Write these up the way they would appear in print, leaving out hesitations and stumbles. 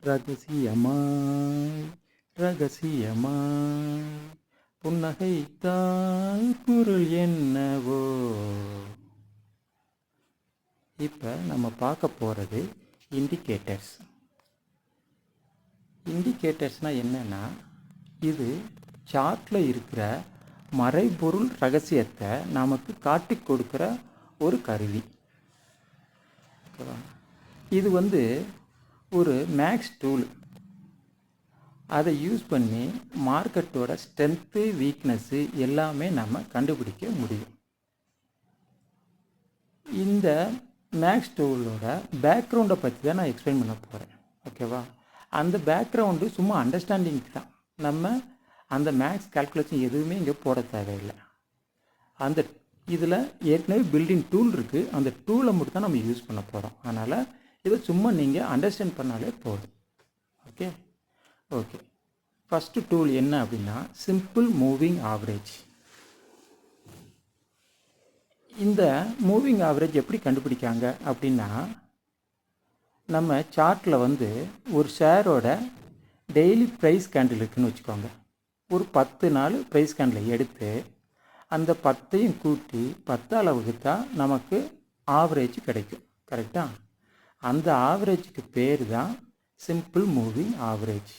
ரகசியமாய் ரகசியமாய் புன்னகைத்தால் பொருள் என்னவோ. இப்போ நம்ம பார்க்க போகிறது இண்டிகேட்டர்ஸ். இண்டிகேட்டர்ஸ்னால் என்னென்னா, இது சார்ட்டில் இருக்கிற மறைபொருள் ரகசியத்தை நமக்கு காட்டி கொடுக்குற ஒரு கருவி. இது ஒரு மேக்ஸ் டூல். அதை யூஸ் பண்ணி மார்க்கெட்டோட ஸ்ட்ரென்த்து வீக்னஸ்ஸு எல்லாமே நம்ம கண்டுபிடிக்க முடியும். இந்த மேக்ஸ் டூலோட பேக்ரவுண்டை பற்றி தான் நான் எக்ஸ்பிளைன் பண்ண போகிறேன். ஓகேவா? அந்த பேக்ரவுண்டு சும்மா அண்டர்ஸ்டாண்டிங்க்கு தான். நம்ம அந்த மேக்ஸ் கால்குலேஷன் எதுவுமே இங்கே போட தேவையில்லை. அந்த இதில் ஏற்கனவே பில்டிங் டூல் இருக்குது. அந்த டூலை மட்டும் தான் நம்ம யூஸ் பண்ண போகிறோம். அதனால் இதை சும்மா நீங்கள் அண்டர்ஸ்டாண்ட் பண்ணாலே போதும். ஓகே. ஃபஸ்ட்டு டூல் என்ன அப்படின்னா, சிம்பிள் மூவிங் ஆவரேஜ். இந்த மூவிங் ஆவரேஜ் எப்படி கண்டுபிடிக்காங்க அப்படின்னா, நம்ம சார்ட்டில் ஒரு ஷேரோட டெய்லி ப்ரைஸ் கேண்டில் இருக்குதுன்னு வச்சுக்கோங்க. ஒரு 10 நாள் ப்ரைஸ் கேண்டில் எடுத்து அந்த 10ஐயும் கூட்டி 10ஆல் வகுத்தா நமக்கு ஆவரேஜ் கிடைக்கும். கரெக்டாக? அந்த ஆவரேஜுக்கு பேர் தான் சிம்பிள் மூவிங் ஆவரேஜ்.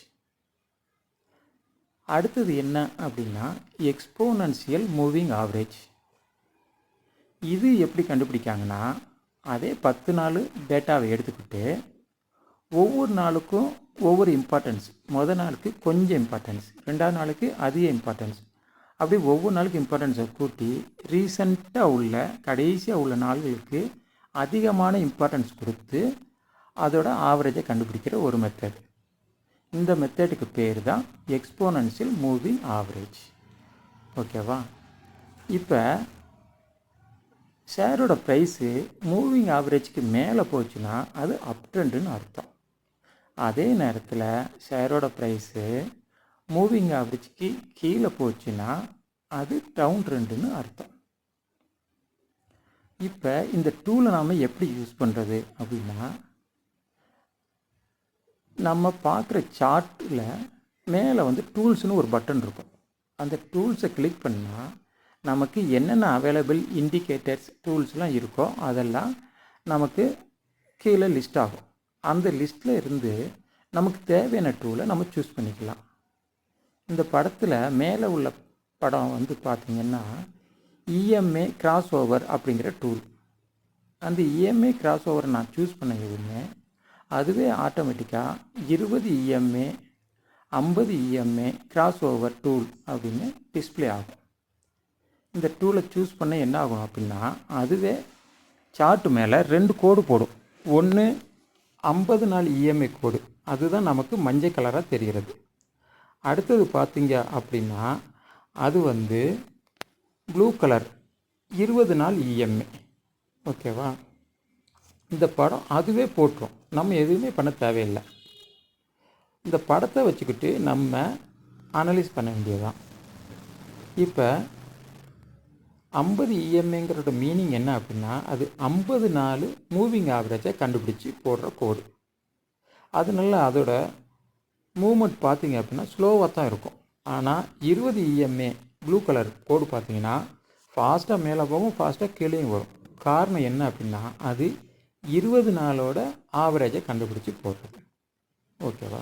அடுத்தது என்ன அப்படின்னா, எக்ஸ்போனன்ஷியல் மூவிங் ஆவரேஜ். இது எப்படி கண்டுபிடிக்காங்கன்னா, அதே 10 நாள் டேட்டாவை எடுத்துக்கிட்டு ஒவ்வொரு நாளுக்கும் ஒவ்வொரு இம்பார்ட்டன்ஸ். முதல் நாளுக்கு கொஞ்சம் இம்பார்ட்டன்ஸ், 2ஆவது நாளுக்கு அதிக இம்பார்ட்டன்ஸ், அப்படி ஒவ்வொரு நாளுக்கு இம்பார்ட்டன்ஸை கூட்டி ரீசண்டாக உள்ள கடைசியாக உள்ள நாள்களுக்கு அதிகமான இம்பார்ட்டன்ஸ் கொடுத்து அதோட ஆவரேஜை கண்டுபிடிக்கிற ஒரு மெத்தட். இந்த மெத்தடுக்கு பேர் தான் எக்ஸ்போனன்ஷியல் மூவிங் ஆவரேஜ். ஓகேவா? இப்போ ஷேரோட ப்ரைஸு மூவிங் ஆவரேஜுக்கு மேலே போச்சுன்னா அது அப் ட்ரெண்டுன்னு அர்த்தம். அதே நேரத்தில் ஷேரோட ப்ரைஸு மூவிங் ஆவரேஜுக்கு கீழே போச்சுன்னா அது டவுன் ட்ரெண்டுன்னு அர்த்தம். இப்போ இந்த டூலை நாம் எப்படி யூஸ் பண்ணுறது அப்படின்னா, நம்ம பார்க்குற சார்ட்டில் மேலே டூல்ஸ்னு ஒரு பட்டன் இருக்கும். அந்த டூல்ஸை கிளிக் பண்ணால் நமக்கு என்னென்ன அவைலபிள் இண்டிகேட்டர்ஸ் டூல்ஸ்லாம் இருக்கோ அதெல்லாம் நமக்கு கீழே லிஸ்ட் ஆகும். அந்த லிஸ்ட்டில் இருந்து நமக்கு தேவையான டூலை நம்ம சூஸ் பண்ணிக்கலாம். இந்த படத்தில் மேலே உள்ள படம் பார்த்திங்கன்னா இஎம்ஏ கிராஸ் ஓவர் அப்படிங்கிற டூல். அந்த இஎம்ஏ கிராஸ் ஓவர் நான் சூஸ் பண்ண எதுவுமே அதுவே ஆட்டோமேட்டிக்காக 20 EMA 50 EMA cross over tool அப்படின்னு டிஸ்பிளே ஆகும். இந்த டூலை சூஸ் பண்ண என்ன ஆகும் அப்படின்னா, அதுவே சார்ட்டு மேலே 2 கோடு போடும். ஒன்று 50 நாள் இஎம்ஏ கோடு, அதுதான் நமக்கு மஞ்சள் கலராக தெரிகிறது. அடுத்தது பார்த்திங்க அப்படின்னா அது ப்ளூ கலர் 20 நாள் இஎம்ஏ. ஓகேவா? இந்த படம் அதுவே போட்டுரும். நம்ம எதுவுமே பண்ண தேவையில்லை. இந்த படத்தை வச்சுக்கிட்டு நம்ம அனலைஸ் பண்ண வேண்டியதுதான். இப்போ 50 இஎம்ஏங்கிறோட மீனிங் என்ன அப்படின்னா, அது 50 நாள் மூவிங் ஆவரேஜை கண்டுபிடிச்சி போடுற கோடு. அதனால அதோட மூமெண்ட் பார்த்திங்க அப்படின்னா ஸ்லோவாக தான் இருக்கும். ஆனால் 20 இஎம்ஏ ப்ளூ கலர் கோடு பார்த்திங்கன்னா ஃபாஸ்ட்டாக மேலே போகும், ஃபாஸ்ட்டாக கீழேயும் வரும். காரணம் என்ன அப்படின்னா, அது 20 நாளோட ஆவரேஜை கண்டுபிடிச்சி போடுறது. ஓகேவா?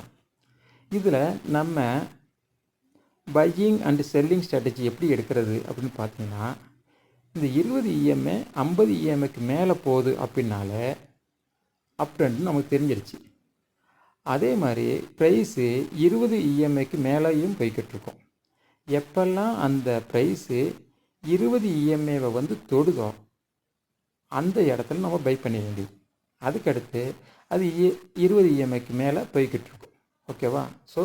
இதில் நம்ம பையிங் அண்டு செல்லிங் ஸ்ட்ராட்டஜி எப்படி எடுக்கிறது அப்படின்னு பார்த்தீங்கன்னா, இந்த 20 இஎம்ஏ 50 இஎம்ஏக்கு மேலே போகுது அப்படின்னாலே அப் ட்ரெண்ட் நமக்கு தெரிஞ்சிருச்சு. அதே மாதிரி ப்ரைஸு 20 இஎம்ஏக்கு மேலேயும் போய்கிட்டுருக்கோம். எப்பெல்லாம் அந்த ப்ரைஸு 20 இஎம்ஏவை தொடுதோ அந்த இடத்துல நம்ம பை பண்ண வேண்டியது. அதுக்கடுத்து அது 20 இஎம்ஐக்கு மேலே போய்கிட்டு இருக்கும். ஓகேவா? ஸோ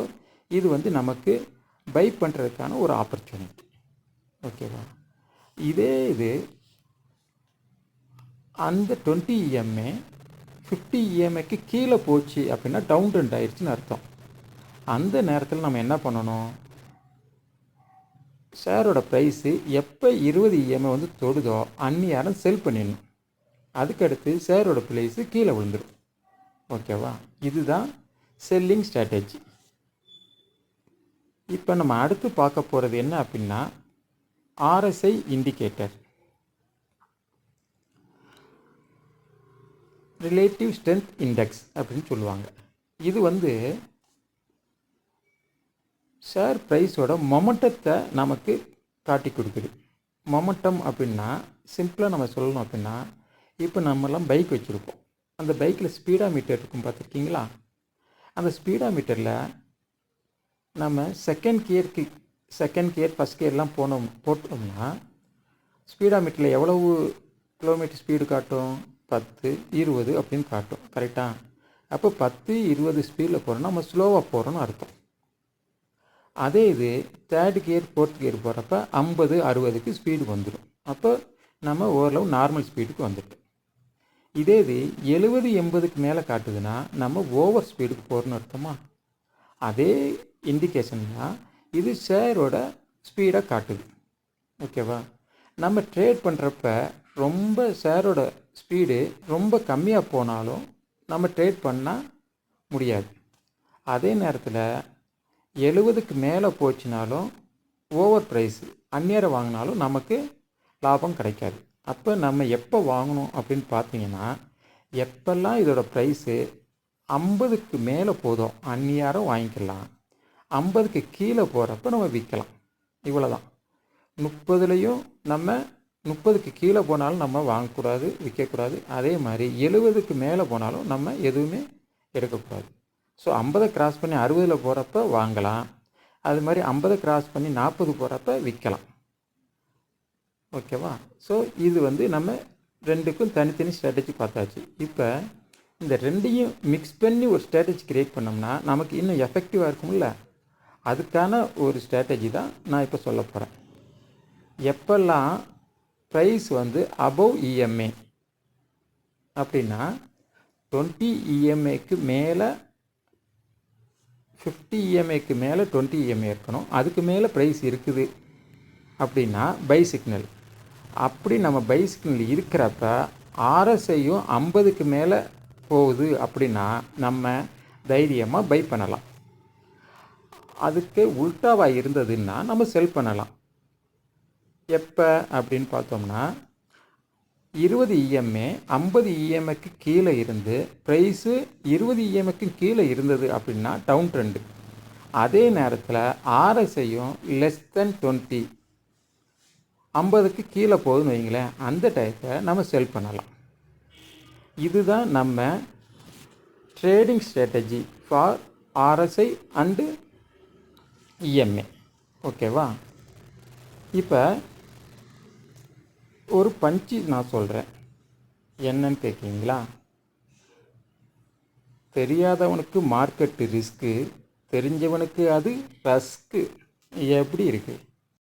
இது நமக்கு பை பண்ணுறதுக்கான ஒரு ஆப்பர்ச்சுனிட்டி. ஓகேவா? இது அந்த 20 இஎம்ஏ 50 இஎம்ஐக்கு கீழே போச்சு அப்படின்னா டவுன் ட்ரெண்ட் ஆயிடுச்சுன்னு அர்த்தம். அந்த நேரத்தில் நம்ம என்ன பண்ணணும், ஷேரோட ப்ரைஸு எப்போ 20 இஎம்ஐ தொடுதோ அந்நியாரம் செல் பண்ணிடணும். அதுக்கடுத்து ஷேரோட ப்ரைஸு கீழே விழுந்துடும். ஓகேவா? இதுதான் செல்லிங் ஸ்ட்ராட்டஜி. இப்போ நம்ம அடுத்து பார்க்க போகிறது என்ன அப்படின்னா RSI indicator, relative strength index அப்படின்னு சொல்லுவாங்க. இது வந்து ஷேர் ப்ரைஸோட மொமெண்டத்தை நமக்கு காட்டி கொடுக்குது. மொமெண்டம் அப்படின்னா சிம்பிளாக நம்ம சொல்லணும் அப்படின்னா, இப்போ நம்மலாம் பைக் வச்சுருப்போம். அந்த பைக்கில் ஸ்பீடா மீட்டர் இருக்கும், பார்த்துருக்கீங்களா? அந்த ஸ்பீடா மீட்டரில் நம்ம செகண்ட் கியர் ஃபஸ்ட் கியர்லாம் போட்டோம்னா ஸ்பீடா மீட்டரில் எவ்வளவு கிலோமீட்டர் ஸ்பீடு காட்டும்? 10, 20 அப்படின்னு காட்டும். கரெக்டாக? அப்போ 10, 20 ஸ்பீடில் போகிறோன்னா நம்ம ஸ்லோவாக போகிறோன்னு அர்த்தம். அதே இது தேர்ட் கியர் ஃபோர்த் கியர் போகிறப்ப 50, 60க்கு ஸ்பீடு வந்துடும். அப்போ நம்ம ஓரளவு நார்மல் ஸ்பீடுக்கு வந்துட்டோம். இதே இது 70, 80க்கு மேலே காட்டுதுன்னா நம்ம ஓவர் ஸ்பீடுக்கு போகிறோன்னு அர்த்தமா? அதே இண்டிகேஷன் தான் இது ஷேரோட ஸ்பீடை காட்டுது. ஓகேவா? நம்ம ட்ரேட் பண்ணுறப்ப ரொம்ப ஷேரோட ஸ்பீடு ரொம்ப கம்மியாக போனாலும் நம்ம ட்ரேட் பண்ணால் முடியாது. அதே நேரத்தில் 70க்கு மேலே போச்சுனாலும் ஓவர் ப்ரைஸு அந்நேரம் வாங்கினாலும் நமக்கு லாபம் கிடைக்காது. அப்போ நம்ம எப்போ வாங்கணும் அப்படின்னு பார்த்தீங்கன்னா, எப்பெல்லாம் இதோட ப்ரைஸு 50க்கு மேலே போதும் அந்நியாரம் வாங்கிக்கலாம், 50க்கு கீழே போகிறப்ப நம்ம விற்கலாம். இவ்வளோ தான். 30லையும் நம்ம 30க்கு கீழே போனாலும் நம்ம வாங்கக்கூடாது, விற்கக்கூடாது. அதே மாதிரி 70க்கு மேலே போனாலும் நம்ம எதுவுமே எடுக்கக்கூடாது. ஸோ 50 கிராஸ் பண்ணி 60ல் போகிறப்ப வாங்கலாம், அது மாதிரி 50 கிராஸ் பண்ணி 40 போகிறப்ப விற்கலாம். ஓகேவா? ஸோ இது வந்து நம்ம ரெண்டுக்கும் தனித்தனி ஸ்ட்ராட்டஜி பார்த்தாச்சு. இப்போ இந்த ரெண்டையும் மிக்ஸ் பண்ணி ஒரு ஸ்ட்ராட்டஜி க்ரியேட் பண்ணோம்னா நமக்கு இன்னும் எஃபெக்டிவாக இருக்கும்ல, அதுக்கான ஒரு ஸ்ட்ராட்டஜி தான் நான் இப்போ சொல்ல போகிறேன். எப்பெல்லாம் ப்ரைஸ் வந்து அபவ் EMA அப்படின்னா 20 EMAக்கு மேலே 50 EMAக்கு மேலே 20 EMA இருக்கணும். அதுக்கு மேலே ப்ரைஸ் இருக்குது அப்படின்னா பை சிக்னல். அப்படி நம்ம பை சிக்னல் இருக்கிறப்ப RSIயும் 50க்கு மேலே போகுது அப்படின்னா நம்ம தைரியமாக பை பண்ணலாம். அதுக்கு உல்டாவாக இருந்ததுன்னா நம்ம செல் பண்ணலாம். எப்போ அப்படின்னு பார்த்தோம்னா 20 EMA 50 EMAக்கு கீழே இருந்து ப்ரைஸு 20 EMAக்கு கீழே இருந்தது அப்படின்னா டவுன் ட்ரெண்டு. அதே நேரத்தில் RSIயும் லெஸ் தென் 20 50க்கு கீழே போகுதுன்னு வைங்களேன், அந்த டயத்தை நம்ம செல் பண்ணலாம். இதுதான் நம்ம trading strategy for RSI and EMA. ஓகேவா? இப்போ ஒரு பஞ்சு நான் சொல்கிறேன், என்னன்னு கேட்குறீங்களா? தெரியாதவனுக்கு மார்க்கெட்டு ரிஸ்க்கு, தெரிஞ்சவனுக்கு அது ரஸ்க்கு. எப்படி இருக்குது?